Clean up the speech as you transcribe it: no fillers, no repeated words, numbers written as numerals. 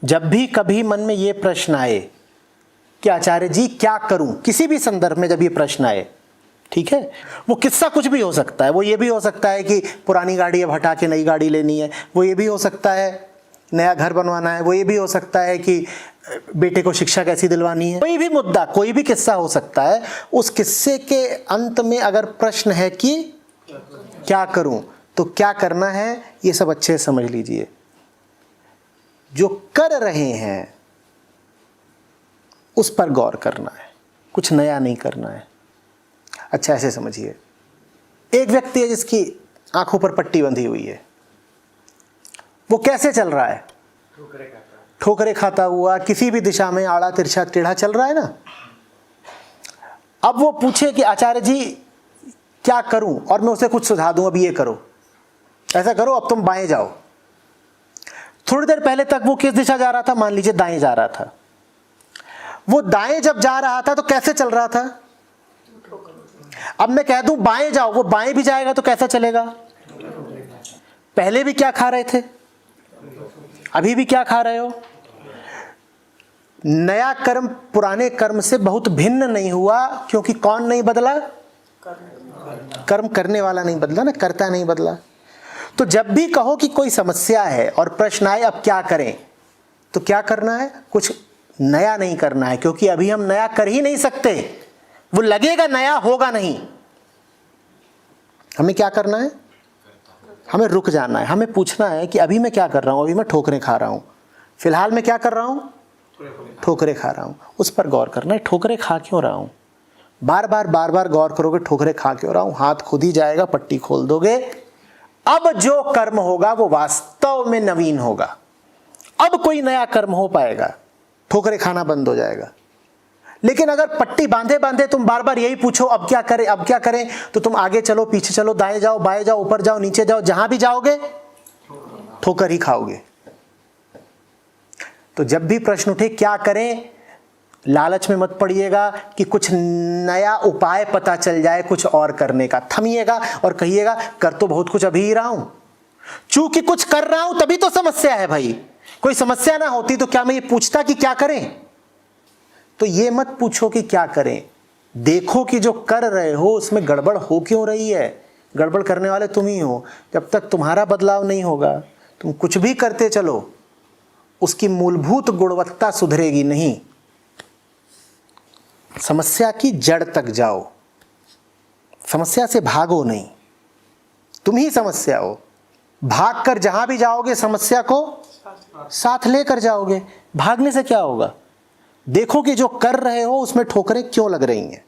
जब भी कभी मन में ये प्रश्न आए कि आचार्य जी क्या करूं, किसी भी संदर्भ में जब ये प्रश्न आए, ठीक है, वो किस्सा कुछ भी हो सकता है। वो ये भी हो सकता है कि पुरानी गाड़ी अब हटा के नई गाड़ी लेनी है, वो ये भी हो सकता है नया घर बनवाना है, वो ये भी हो सकता है कि बेटे को शिक्षा कैसी दिलवानी है। कोई भी मुद्दा, कोई भी किस्सा हो सकता है। उस किस्से के अंत में अगर प्रश्न है कि क्या करूं, तो क्या करना है ये सब अच्छे से समझ लीजिए। जो कर रहे हैं उस पर गौर करना है, कुछ नया नहीं करना है। अच्छा ऐसे समझिए, एक व्यक्ति है जिसकी आंखों पर पट्टी बंधी हुई है, वो कैसे चल रहा है? ठोकरे खाता हुआ, किसी भी दिशा में आड़ा तिरछा टेढ़ा चल रहा है ना। अब वो पूछे कि आचार्य जी क्या करूं, और मैं उसे कुछ सुझाव दूं, अब ये करो, ऐसा करो, अब तुम बाएं जाओ। थोड़ी देर पहले तक वो किस दिशा जा रहा था? मान लीजिए दाएं जा रहा था। वो दाएं जब जा रहा था तो कैसे चल रहा था? अब मैं कह दूं बाएं जाओ, वो बाएं भी जाएगा तो कैसा चलेगा? पहले भी क्या खा रहे थे, अभी भी क्या खा रहे हो? नया कर्म पुराने कर्म से बहुत भिन्न नहीं हुआ, क्योंकि कौन नहीं बदला? कर्म करने वाला नहीं बदला ना, कर्ता नहीं बदला। तो जब भी कहो कि कोई समस्या है और प्रश्न आए अब क्या करें, तो क्या करना है? कुछ नया नहीं करना है, क्योंकि अभी हम नया कर ही नहीं सकते। वो लगेगा नया, होगा नहीं। हमें क्या करना है? हमें रुक जाना है। हमें पूछना है कि अभी मैं क्या कर रहा हूं? अभी मैं ठोकरें खा रहा हूं। फिलहाल मैं क्या कर रहा हूं? ठोकरें खा रहा हूं। उस पर गौर करना है, ठोकरें खा क्यों रहा हूं? बार बार गौर करोगे ठोकरें खा क्यों रहा हूं, हाथ खुद ही जाएगा, पट्टी खोल दोगे। अब जो कर्म होगा वो वास्तव में नवीन होगा। अब कोई नया कर्म हो पाएगा, ठोकरें खाना बंद हो जाएगा। लेकिन अगर पट्टी बांधे बांधे तुम बार बार यही पूछो अब क्या करें, अब क्या करें, तो तुम आगे चलो, पीछे चलो, दाएं जाओ, बाएं जाओ, ऊपर जाओ, नीचे जाओ, जहां भी जाओगे ठोकर ही खाओगे। तो जब भी प्रश्न उठे क्या करें, लालच में मत पड़िएगा कि कुछ नया उपाय पता चल जाए कुछ और करने का। थमिएगा और कहिएगा कर तो बहुत कुछ अभी ही रहा हूं, चूंकि कुछ कर रहा हूं तभी तो समस्या है भाई। कोई समस्या ना होती तो क्या मैं ये पूछता कि क्या करें? तो ये मत पूछो कि क्या करें, देखो कि जो कर रहे हो उसमें गड़बड़ हो क्यों रही है। गड़बड़ करने वाले तुम ही हो। जब तक तुम्हारा बदलाव नहीं होगा, तुम कुछ भी करते चलो, उसकी मूलभूत गुणवत्ता सुधरेगी नहीं। समस्या की जड़ तक जाओ, समस्या से भागो नहीं। तुम ही समस्या हो। भागकर जहां भी जाओगे समस्या को साथ लेकर जाओगे। भागने से क्या होगा? देखो कि जो कर रहे हो उसमें ठोकरें क्यों लग रही हैं।